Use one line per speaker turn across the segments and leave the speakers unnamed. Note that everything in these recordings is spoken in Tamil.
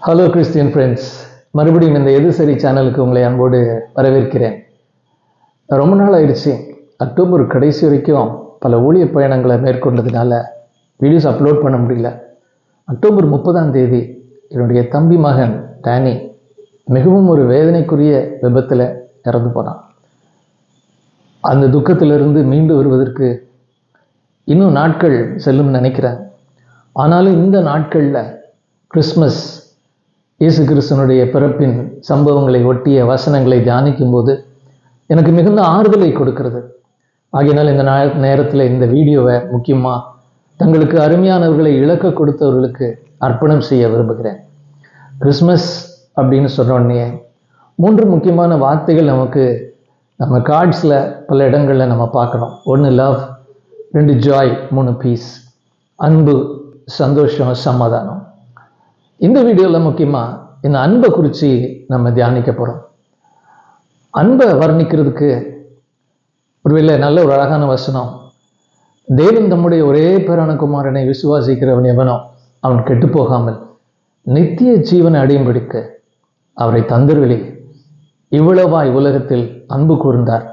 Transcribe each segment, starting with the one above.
ஹலோ கிறிஸ்டியன் ஃப்ரெண்ட்ஸ், மறுபடியும் இந்த எது சரி சேனலுக்கு உங்களை அன்போடு வரவேற்கிறேன். ரொம்ப நாள் ஆயிடுச்சு. அக்டோபர் கடைசி வரைக்கும் பல ஊழிய பயணங்களை மேற்கொண்டதுனால வீடியோஸ் அப்லோட் பண்ண முடியல. அக்டோபர் 30 என்னுடைய தம்பி மகன் டேனி மிகவும் ஒரு வேதனைக்குரிய விபத்தில் இறந்து போனான். அந்த துக்கத்திலிருந்து மீண்டு வருவதற்கு இன்னும் நாட்கள் செல்லும் நினைக்கிறேன். ஆனாலும் இந்த நாட்களில் கிறிஸ்மஸ், இயேசு கிறிஸ்துவனுடைய பிறப்பின் சம்பவங்களை ஒட்டிய வசனங்களை தியானிக்கும் போது எனக்கு மிகுந்த ஆறுதலை கொடுக்கிறது. ஆகையினால் இந்த நேரத்தில் இந்த வீடியோவை முக்கியமாக தங்களுக்கு அருமையானவர்களை இழக்க கொடுத்தவர்களுக்கு அர்ப்பணம் செய்ய விரும்புகிறேன். கிறிஸ்மஸ் அப்படின்னு சொன்னோடனே 3 முக்கியமான வார்த்தைகள் நம்ம கார்ட்ஸில் பல இடங்களில் நம்ம பார்க்கணும். 1 லவ், 2 ஜாய், 3 பீஸ், அன்பு, சந்தோஷம், சமாதானம். இந்த வீடியோவில் முக்கியமாக இந்த அன்பை குறித்து நம்ம தியானிக்க போகிறோம். அன்பை வர்ணிக்கிறதுக்கு ஒருவேளை நல்ல ஒரு அழகான வசனம், தேவன் தம்முடைய ஒரே பேரான குமாரனை விசுவாசிக்கிறவன் எவனோ அவன் கெட்டு போகாமல் நித்திய ஜீவனை அடையும்படிக்க அவரை தந்தருளி இவ்வளவாய் உலகத்தில் அன்பு கூர்ந்தார்.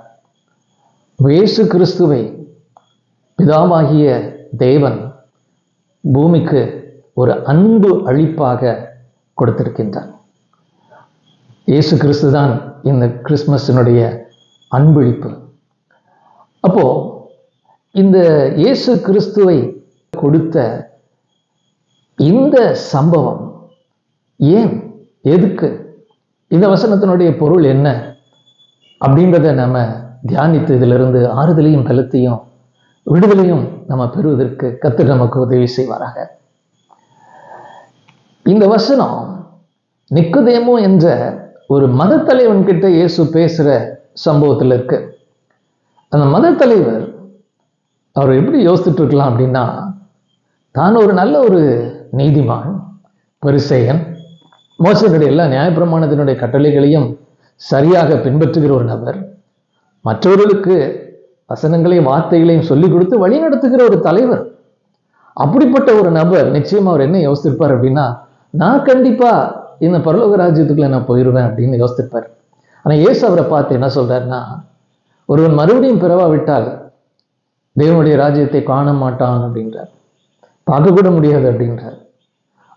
இயேசு கிறிஸ்துவை பிதாவாகிய தேவன் பூமிக்கு ஒரு அன்பு அளிப்பாக கொடுத்திருக்கின்றார். இயேசு கிறிஸ்து தான் இந்த கிறிஸ்மஸினுடைய அன்பளிப்பு. அப்போ இந்த இயேசு கிறிஸ்துவை கொடுத்த இந்த சம்பவம் ஏன், எதுக்கு, இந்த வசனத்தினுடைய பொருள் என்ன அப்படின்றத நம்ம தியானித்து இதிலிருந்து ஆறுதலையும் பலத்தையும் விடுதலையும் நம்ம பெறுவதற்கு கர்த்தர் நமக்கு உதவி செய்வாராக. இந்த வசனம் நிக்கோதேமு என்ற ஒரு மத தலைவன் கிட்ட இயேசு பேசுற சம்பவத்தில் இருக்கு. அந்த மத தலைவர் அவர் எப்படி யோசிச்சுட்டு இருக்கலாம் அப்படின்னா, தான் ஒரு நல்ல ஒரு நீதிமான், பரிசேயன், மோசேயினுடைய எல்லா நியாயப்பிரமாணத்தினுடைய கட்டளைகளையும் சரியாக பின்பற்றுகிற ஒரு நபர், மற்றவர்களுக்கு வசனங்களையும் வார்த்தைகளையும் சொல்லிக் கொடுத்து வழி நடத்துகிற ஒரு தலைவர். அப்படிப்பட்ட ஒரு நபர் நிச்சயமா அவர் என்ன யோசித்திருப்பார் அப்படின்னா, நான் கண்டிப்பா இந்த பரலோக ராஜ்யத்துக்குள்ள நான் போயிடுவேன் அப்படின்னு யோசித்திருப்பார். ஆனா இயேசு அவரை பார்த்து என்ன சொல்றாருன்னா, ஒருவன் மறுபடியும் பிறவாவிட்டால் தேவனுடைய ராஜ்யத்தை காண மாட்டான் அப்படின்றார், பார்க்க கூட முடியாது அப்படின்றார்.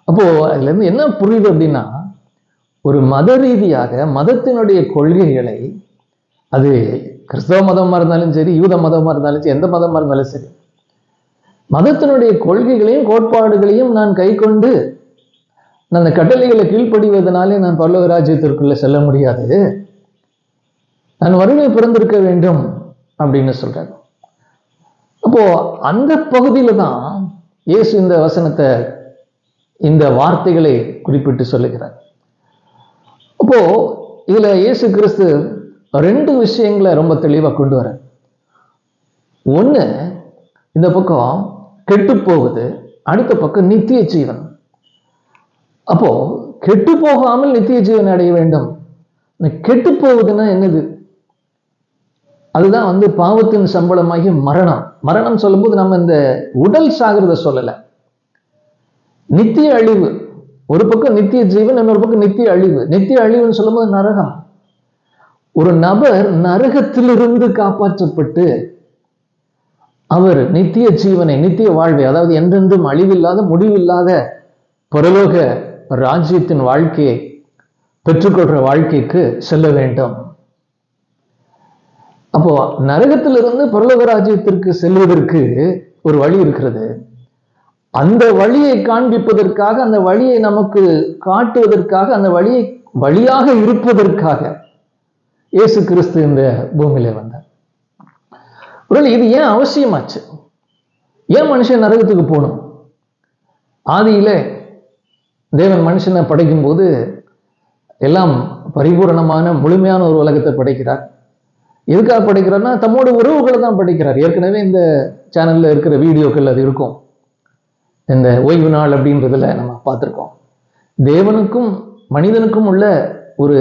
அப்போ அதுல இருந்து என்ன புரியுது அப்படின்னா, ஒரு மத ரீதியாக மதத்தினுடைய கொள்கைகளை, அது கிறிஸ்தவ மதமா இருந்தாலும் சரி, யூத மதமா இருந்தாலும் சரி, எந்த மதமா இருந்தாலும் சரி, மதத்தினுடைய கொள்கைகளையும் கோட்பாடுகளையும் நான் கை கொண்டு அந்த கட்டளைகளை கீழ்ப்படிவதனாலே நான் பரலோக ராஜ்யத்திற்குள்ள செல்ல முடியாது, நான் மறுபடியும் பிறந்திருக்க வேண்டும் அப்படின்னு சொல்றாரு. அப்போ அந்த பகுதியில தான் இயேசு இந்த வசனத்தை, இந்த வார்த்தைகளை குறிப்பிட்டு சொல்லுகிறார். அப்போ இதுல இயேசு கிறிஸ்து 2 விஷயங்களை ரொம்ப தெளிவாக கொண்டு வர. ஒண்ணு, இந்த பக்கம் கெட்டு போகுது, அடுத்த பக்கம் நித்திய ஜீவன். அப்போ கெட்டு போகாமல் நித்திய ஜீவன் அடைய வேண்டும். கெட்டு போகுதுன்னா என்னது? அதுதான் பாவத்தின் சம்பளமாகிய மரணம். மரணம் சொல்லும்போது நம்ம இந்த உடல் சாகிறத சொல்லல, நித்திய அழிவு. ஒரு பக்கம் நித்திய ஜீவன், இன்னொரு பக்கம் நித்திய அழிவு. நித்திய அழிவுன்னு சொல்லும்போது நரகம். ஒரு நபர் நரகத்திலிருந்து காப்பாற்றப்பட்டு அவர் நித்திய ஜீவனை, நித்திய வாழ்வை, அதாவது என்றென்றும் அழிவில்லாத முடிவில்லாத பரலோக ராஜ்யத்தின் வாழ்க்கையை பெற்றுக்கொள்ற வாழ்க்கைக்கு செல்ல வேண்டும். அப்போ நரகத்திலிருந்து பரலோக ராஜ்யத்திற்கு செல்வதற்கு ஒரு வழி இருக்கிறது. அந்த வழியை காண்பிப்பதற்காக, அந்த வழியை நமக்கு காட்டுவதற்காக, அந்த வழியாக இருப்பதற்காக இயேசு கிறிஸ்து இந்த பூமியில வந்தார். இது ஏன் அவசியமாச்சு? ஏன் மனுஷன் நரகத்துக்கு போகணும்? ஆதியில தேவன் மனுஷனை படைக்கும் போது எல்லாம் பரிபூரணமான முழுமையான ஒரு உலகத்தை படைக்கிறார். எதுக்காக படைக்கிறார்னா, தம்மோட உறவுகளை தான் படைக்கிறார். ஏற்கனவே இந்த சேனல்ல இருக்கிற வீடியோக்கள் அது இருக்கும். இந்த ஓய்வு நாள் அப்படின்றதுல நம்ம பார்த்துருக்கோம். தேவனுக்கும் மனிதனுக்கும் உள்ள ஒரு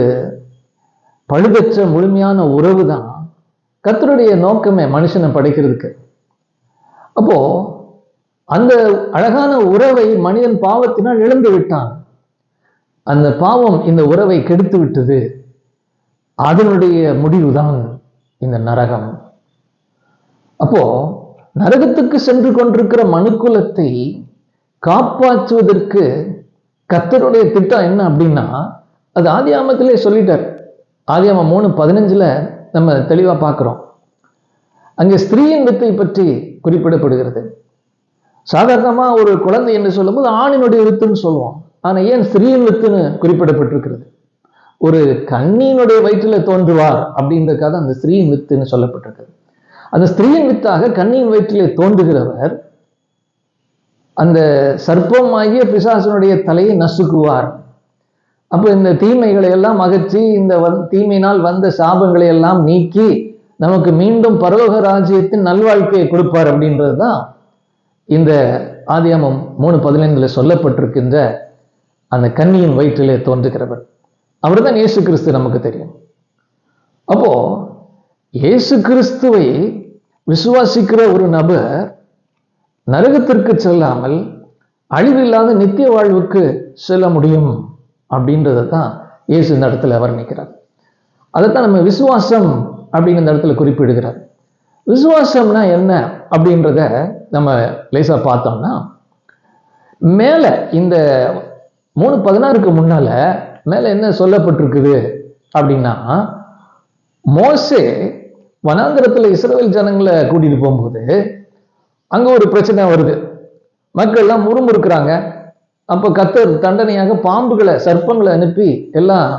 பழுதற்ற முழுமையான உறவு தான் கர்த்தருடைய நோக்கமே மனுஷனை படைக்கிறதுக்கு. அப்போ அந்த அழகான உறவை மனிதன் பாவத்தினால் இழந்து விட்டான். அந்த பாவம் இந்த உறவை கெடுத்து விட்டது. அதனுடைய முடிவுதான் இந்த நரகம். அப்போ நரகத்துக்கு சென்று கொண்டிருக்கிற மனுக்குலத்தை காப்பாற்றுவதற்கு கர்த்தருடைய திட்டம் என்ன அப்படின்னா, அது ஆதியாகமத்திலே சொல்லிட்டார். ஆதியாகமம் 3:15 நம்ம தெளிவா பார்க்கிறோம். அங்கே ஸ்திரீயின் வித்தை பற்றி குறிப்பிடப்படுகிறது. சாதாரணமா ஒரு குழந்தை என்று சொல்லும்போது ஆணினுடைய வித்துன்னு சொல்லுவோம். ஆனா ஏன் ஸ்திரீயின் வித்துன்னு குறிப்பிடப்பட்டிருக்கிறது? ஒரு கன்னியினுடைய வயிற்றில் தோன்றுவார் அப்படின்றதுக்காக அந்த ஸ்திரீயின் வித்துன்னு சொல்லப்பட்டிருக்கிறது. அந்த ஸ்திரீயின் வித்தாக கன்னியின் வயிற்றிலே தோன்றுகிறவர் அந்த சர்ப்பமாகிய பிசாசனுடைய தலையை நசுக்குவார். அப்போ இந்த தீமைகளை எல்லாம் அகற்றி, இந்த தீமையினால் வந்த சாபங்களை எல்லாம் நீக்கி நமக்கு மீண்டும் பரலோக ராஜ்யத்தின் நல்வாழ்க்கையை கொடுப்பார் அப்படின்றது தான் இந்த ஆதியாகமம் 3:15 சொல்லப்பட்டிருக்கின்ற அந்த கன்னியின் வயிற்றிலே தோன்றுகிறவர். அவர் தான் இயேசு கிறிஸ்து. நமக்கு தெரியும். அப்போ இயேசு கிறிஸ்துவை விசுவாசிக்கிற ஒரு நபர் நரகத்திற்கு செல்லாமல் அழிவில்லாத நித்திய வாழ்வுக்கு செல்ல முடியும் அப்படின்றத தான் இயேசு இந்த இடத்துல வர்ணிக்கிறார். அதைத்தான் நம்ம விசுவாசம் அப்படின்னு இந்த இடத்துல குறிப்பிடுகிறார். விசுவாசம்னா என்ன அப்படின்றத நம்ம லேசா பார்த்தோம்னா, மேல இந்த 3:16 முன்னால மேல என்ன சொல்லப்பட்டிருக்குது அப்படின்னா, மோசே வனாந்திரத்துல இஸ்ரவேல் ஜனங்களை கூட்டிட்டு போகும்போது அங்க ஒரு பிரச்சனை வருது. மக்கள் எல்லாம் முறுமுறுக்கிறாங்க. அப்ப கர்த்தர் தண்டனையாக பாம்புகளை, சர்ப்பங்களை அனுப்பி எல்லாம்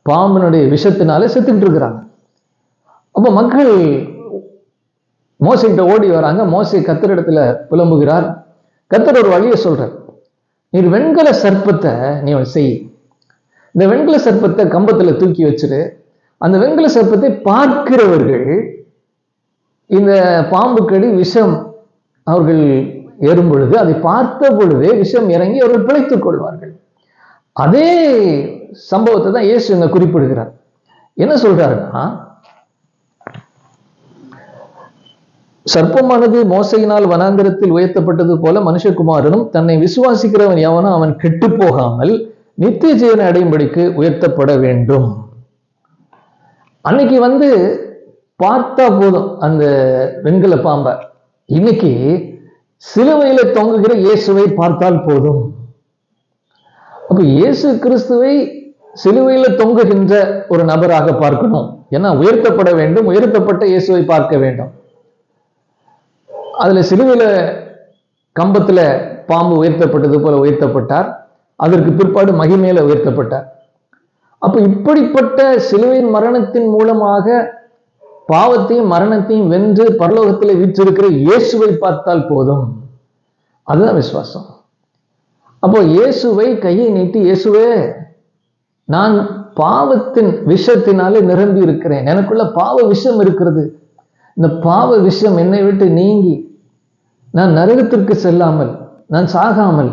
பாம்பினுடைய விஷத்தினால செத்துக்கிட்டு இருக்கிறாங்க. அப்ப மக்கள் மோசைகிட்ட ஓடி வராங்க. மோசை கர்த்தரிடத்துல புலம்புகிறார். கர்த்தர் ஒரு வழியை சொல்றார். நீர் வெண்கல சர்ப்பத்தை நீ செய். இந்த வெண்கல சர்ப்பத்தை கம்பத்துல தூக்கி வச்சிரு. அந்த வெண்கல சர்ப்பத்தை பார்க்கிறவர்கள் இந்த பாம்பு கடி விஷம் அவர்கள் ஏறும் பொழுது, அதை பார்த்த பொழுதே விஷம் இறங்கி அவர்கள் பிழைத்துக் கொள்வார்கள். அதே சம்பவத்தை தான் இயேசு இங்க குறிப்பிடுகிறார். என்ன சொல்றாருன்னா, சர்ப்பமானது மோசையினால் வனாந்திரத்தில் உயர்த்தப்பட்டது போல மனுஷகுமாரனும் தன்னை விசுவாசிக்கிறவன் எவனோ அவன் கெட்டு போகாமல் நித்திய ஜீவனை அடையும்படிக்கு உயர்த்தப்பட வேண்டும். அன்னைக்கு பார்த்தா போதும் அந்த வெண்கல பாம்பை. இன்னைக்கு சிலுவையில தொங்குகிற இயேசுவை பார்த்தால் போதும். அப்ப இயேசு கிறிஸ்துவை சிலுவையில தொங்குகின்ற ஒரு நபராக பார்க்கணும். ஏன்னா உயர்த்தப்பட வேண்டும். உயர்த்தப்பட்ட இயேசுவை பார்க்க வேண்டும். அதுல சிலுவையில கம்பத்துல பாம்பு உயர்த்தப்பட்டது போல உயர்த்தப்பட்டார். அதற்கு பிற்பாடு மகிமையில உயர்த்தப்பட்டார். அப்ப இப்படிப்பட்ட சிலுவையின் மரணத்தின் மூலமாக பாவத்தையும் மரணத்தையும் வென்று பரலோகத்தில் வீற்றிருக்கிற இயேசுவை பார்த்தால் போதும். அதுதான் விசுவாசம். அப்போ இயேசுவை கையை நீட்டி, இயேசுவே, நான் பாவத்தின் விஷத்தினாலே நிரம்பி இருக்கிறேன். எனக்குள்ள பாவ விஷம் இருக்கிறது. இந்த பாவ விஷம் என்னை விட்டு நீங்கி நான் நரகத்திற்கு செல்லாமல், நான் சாகாமல்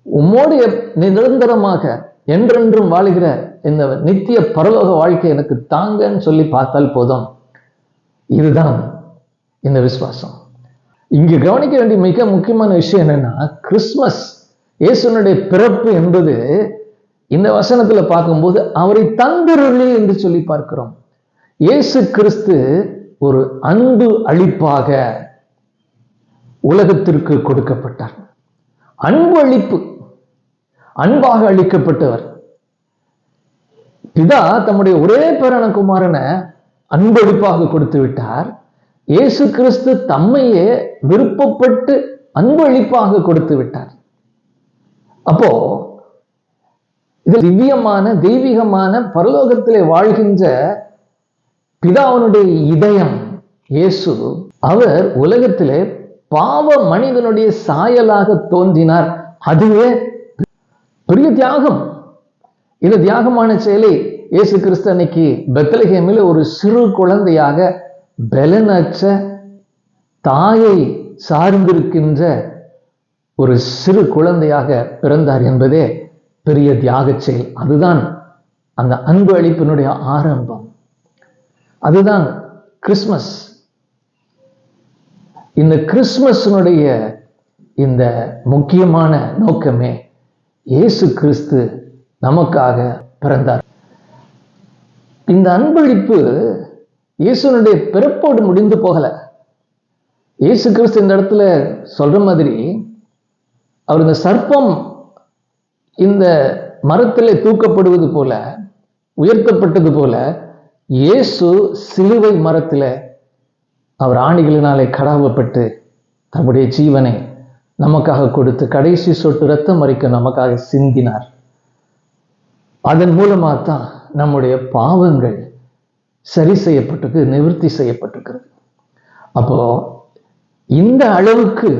உம்மோடு நிரந்தரமாக என்றென்றும் வாழுகிற இந்த நித்திய பரலோக வாழ்க்கை எனக்கு தாங்கன்னு சொல்லி பார்த்தால் போதும். இதுதான் இந்த விசுவாசம். இங்கு கவனிக்க வேண்டிய மிக முக்கியமான விஷயம் என்னன்னா, கிறிஸ்துமஸ், இயேசுனுடைய பிறப்பு என்பது இந்த வசனத்துல பார்க்கும்போது அவரை தந்தருளி என்று சொல்லி பார்க்கிறோம். இயேசு கிறிஸ்து ஒரு அன்பு அளிப்பாக உலகத்திற்கு கொடுக்கப்பட்டார். அன்பு அளிப்பு, அன்பாக அளிக்கப்பட்டவர். பிதா தம்முடைய ஒரே பேரான குமாரனை அன்பளிப்பாக கொடுத்து விட்டார். இயேசு கிறிஸ்து தம்மையே விருப்பப்பட்டு அன்பளிப்பாக கொடுத்து விட்டார். அப்போ இது திவ்யமான தெய்வீகமான பரலோகத்திலே வாழ்கின்ற பிதாவினுடைய இதயம் இயேசு. அவர் உலகத்திலே பாவ மனிதனுடைய சாயலாக தோன்றினார். அதுவே பெரிய தியாகம். இந்த தியாகமான செயலை இயேசு கிறிஸ்து அன்னைக்கு பெத்லகேமில் ஒரு சிறு குழந்தையாக, பலனற்ற தாயை சார்ந்திருக்கின்ற ஒரு சிறு குழந்தையாக பிறந்தார் என்பதே பெரிய தியாக செயல். அதுதான் அந்த அன்பு அளிப்பினுடைய ஆரம்பம். அதுதான் கிறிஸ்துமஸ். இந்த கிறிஸ்துமஸினுடைய இந்த முக்கியமான நோக்கமே இயேசு கிறிஸ்து நமக்காக பிறந்தார். இந்த அன்பளிப்பு இயேசுனுடைய பிறப்போடு முடிந்து போகல. இயேசு கிறிஸ்து இந்த இடத்துல சொல்ற மாதிரி, அவர் இந்த சர்ப்பம் இந்த மரத்திலே தூக்கப்படுவது போல, உயர்த்தப்பட்டது போல, இயேசு சிலுவை மரத்திலே அவர் ஆணிகளினாலே கடாவப்பட்டு தம்முடைய ஜீவனை நமக்காக கொடுத்து கடைசி சொட்டு ரத்தம் வரைக்கும் நமக்காக சிந்தினார். அதன் மூலமாக தான் நம்முடைய பாவங்கள் சரி செய்யப்பட்டிருக்கு, நிவர்த்தி செய்யப்பட்டிருக்கிறது. அப்போ இந்த அளவுக்கு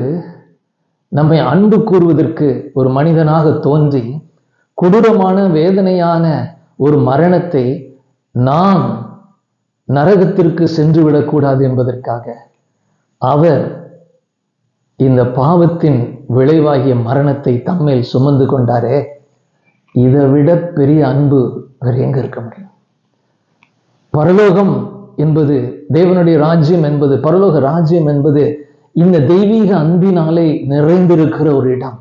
நம்மை அன்பு கூறுவதற்கு ஒரு மனிதனாக தோன்றி கொடூரமான வேதனையான ஒரு மரணத்தை நாம் நரகத்திற்கு சென்று விடக்கூடாது என்பதற்காக அவர் இந்த பாவத்தின் விளைவாகிய மரணத்தை தம்மேல் சுமந்து கொண்டாரே, இதை விட பெரிய அன்பு வேறு எங்க இருக்க முடியும்? பரலோகம் என்பது, தேவனுடைய ராஜ்யம் என்பது, பரலோக ராஜ்யம் என்பது இந்த தெய்வீக அன்பினாலே நிறைந்திருக்கிற ஒரு இடம்.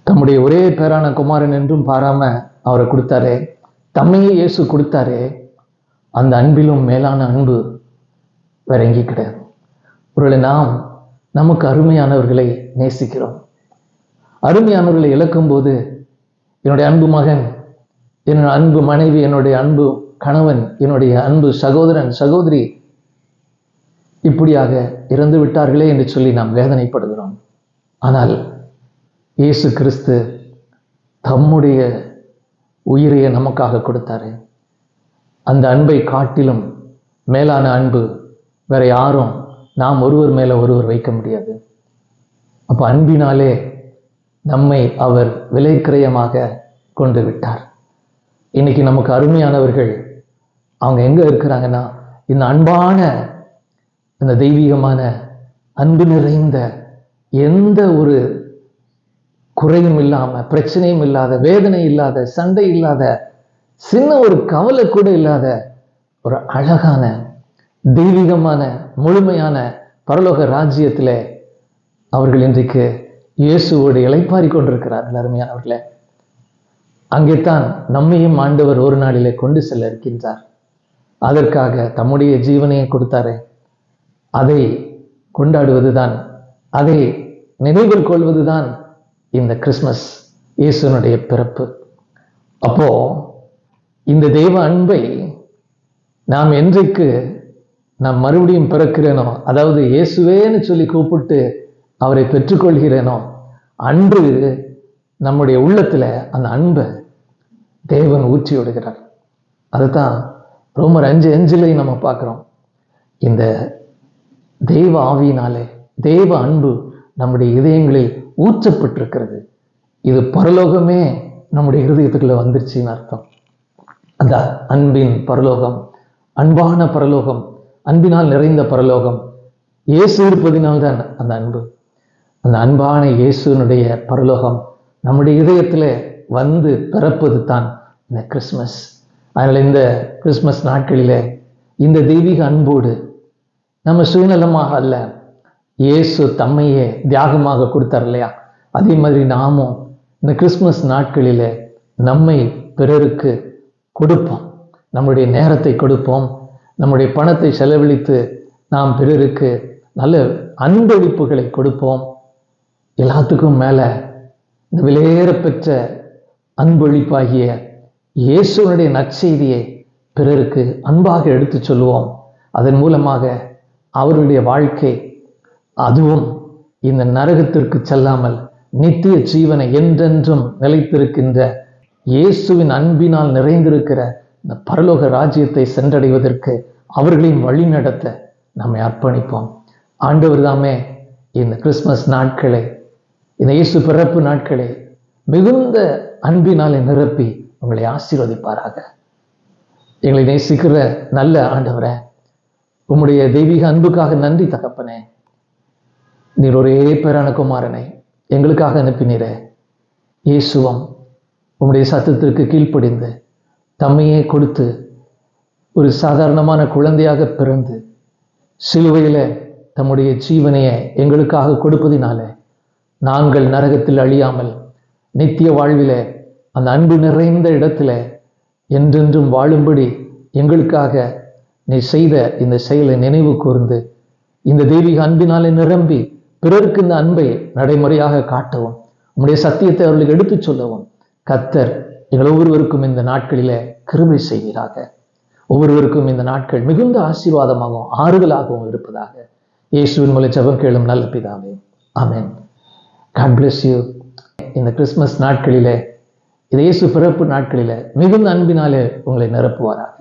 தம்முடைய ஒரே பேரான குமாரன் என்றும் பாராம அவரை கொடுத்தாரே, தம்மையே இயேசு கொடுத்தாரே, அந்த அன்பிலும் மேலான அன்பு வேற எங்கே கிடையாது. ஒருவேளை நாம் நமக்கு அருமையானவர்களை நேசிக்கிறோம், அருமையானவர்களை இழக்கும் போது, என்னுடைய அன்பு மகன், என்னுடைய அன்பு மனைவி, என்னுடைய அன்பு கணவன், என்னுடைய அன்பு சகோதரன் சகோதரி இப்படியாக இறந்து விட்டார்களே என்று சொல்லி நாம் வேதனைப்படுகிறோம். ஆனால் இயேசு கிறிஸ்து தம்முடைய உயிரையை நமக்காக கொடுத்தாரு. அந்த அன்பை காட்டிலும் மேலான அன்பு வேற யாரும் நாம் ஒருவர் மேல ஒருவர் வைக்க முடியாது. அப்ப அன்பினாலே நம்மை அவர் விலைக்கிரயமாக கொண்டு விட்டார். இன்னைக்கு நமக்கு அருமையானவர்கள் அவங்க எங்க இருக்கிறாங்கன்னா, இந்த அன்பான, இந்த தெய்வீகமான அன்பு நிறைந்த, எந்த ஒரு குறையும் இல்லாம, பிரச்சனையும் இல்லாத, வேதனை இல்லாத, சண்டை இல்லாத, சின்ன ஒரு கவலை கூட இல்லாத ஒரு அழகான தெய்வீகமான முழுமையான பரலோக ராஜ்யத்திலே அவர்கள் இன்றைக்கு இயேசுவோடு இளைப்பாரி கொண்டிருக்கிறார்கள். அருமையானவர்களே, அங்கேத்தான் நம்மையும் ஆண்டவர் ஒரு நாளிலே கொண்டு செல்ல இருக்கின்றார். அதற்காக தம்முடைய ஜீவனையை கொடுத்தாரே, அதை கொண்டாடுவதுதான், அதை நினைவில் கொள்வதுதான் இந்த கிறிஸ்மஸ், இயேசுனுடைய பிறப்பு. அப்போ இந்த தெய்வ அன்பை நாம் என்றைக்கு நாம் மறுபடியும் பிறக்கிறேனோ, அதாவது இயேசுவேன்னு சொல்லி கூப்பிட்டு அவரை பெற்றுக்கொள்கிறேனோ, அன்று நம்முடைய உள்ளத்துல அந்த அன்பை தேவன் ஊற்றி விடுகிறார். அதுதான் ரோமர் 5:5 நம்ம பார்க்கிறோம். இந்த தெய்வ ஆவியினாலே தெய்வ அன்பு நம்முடைய இதயங்களில் ஊற்றப்பட்டிருக்கிறது. இது பரலோகமே நம்முடைய இருதயத்துக்குள்ள வந்துருச்சுன்னு அர்த்தம். அந்த அன்பின் பரலோகம், அன்பான பரலோகம், அன்பினால் நிறைந்த பரலோகம், இயேசு இருப்பதினால்தான் அந்த அன்பு. அந்த அன்பான இயேசுனுடைய பரலோகம் நம்முடைய இதயத்தில் வந்து பிறப்பது தான் இந்த கிறிஸ்மஸ். அதனால் இந்த கிறிஸ்மஸ் நாட்களிலே இந்த தெய்வீக அன்போடு நம்ம சுயநலமாக அல்ல, இயேசு தம்மையே தியாகமாக கொடுத்தார் இல்லையா, அதே மாதிரி நாமும் இந்த கிறிஸ்மஸ் நாட்களிலே நம்மை பிறருக்கு கொடுப்போம், நம்முடைய நேரத்தை கொடுப்போம், நம்முடைய பணத்தை செலவழித்து நாம் பிறருக்கு நல்ல அன்பளிப்புகளை கொடுப்போம். எல்லாத்துக்கும் மேல இந்த விலையேற பெற்ற அன்பளிப்பாகிய இயேசுனுடைய நற்செய்தியை பிறருக்கு அன்பாக எடுத்து சொல்லுவோம். அதன் மூலமாக அவருடைய வாழ்க்கை அதுவும் இந்த நரகத்திற்கு செல்லாமல் நித்திய ஜீவனை என்றென்றும் நிலைத்திருக்கின்ற இயேசுவின் அன்பினால் நிறைந்திருக்கிற இந்த பரலோக ராஜ்யத்தை சென்றடைவதற்கு அவர்களையும் வழி நடத்த நம்மை அர்ப்பணிப்போம். ஆண்டவர் தாமே இந்த கிறிஸ்மஸ் நாட்களை, இந்த இயேசு பிறப்பு நாட்களை மிகுந்த அன்பினாலே நிரப்பி உங்களை ஆசீர்வதிப்பாராக. எங்களை நேசிக்கிற நல்ல ஆண்டவரே, உம்முடைய தெய்வீக அன்புக்காக நன்றி தகப்பனே. நீர் ஒரே பேரான குமாரனை எங்களுக்காக அனுப்பினீரே. இயேசுவும் உம்முடைய சத்தத்திற்கு கீழ்ப்படிந்து தம்மையே கொடுத்து ஒரு சாதாரணமான குழந்தையாக பிறந்து சிலுவையில தம்முடைய ஜீவனையை எங்களுக்காக கொடுப்பதினாலே நாங்கள் நரகத்தில் அழியாமல் நித்திய வாழ்விலே அந்த அன்பு நிறைந்த இடத்துல என்றென்றும் வாழும்படி எங்களுக்காக நீ செய்த இந்த செயலை நினைவு கூர்ந்து இந்த தெய்வீக அன்பினாலே நிரம்பி பிறருக்கு இந்த அன்பை நடைமுறையாக காட்டவும் உம்முடைய சத்தியத்தை அவர்களுக்கு எடுத்துச் சொல்லவும் கர்த்தர் எங்கள் ஒவ்வொருவருக்கும் இந்த நாட்களிலே கிருபை செய்வீராக. ஒவ்வொருவருக்கும் இந்த நாட்கள் மிகுந்த ஆசீர்வாதமாகவும் ஆறுதலாகவும் இருப்பதாக. இயேசுவின் மூலம் ஜெபம் கேளும் நல்ல பிதாவே, ஆமென். God bless you. இந்த கிறிஸ்துமஸ் நாட்களிலே, இயேசு பிறப்பு நாட்களிலே மிகுந்த அன்பினாலே உங்களை நிரப்புவாராக.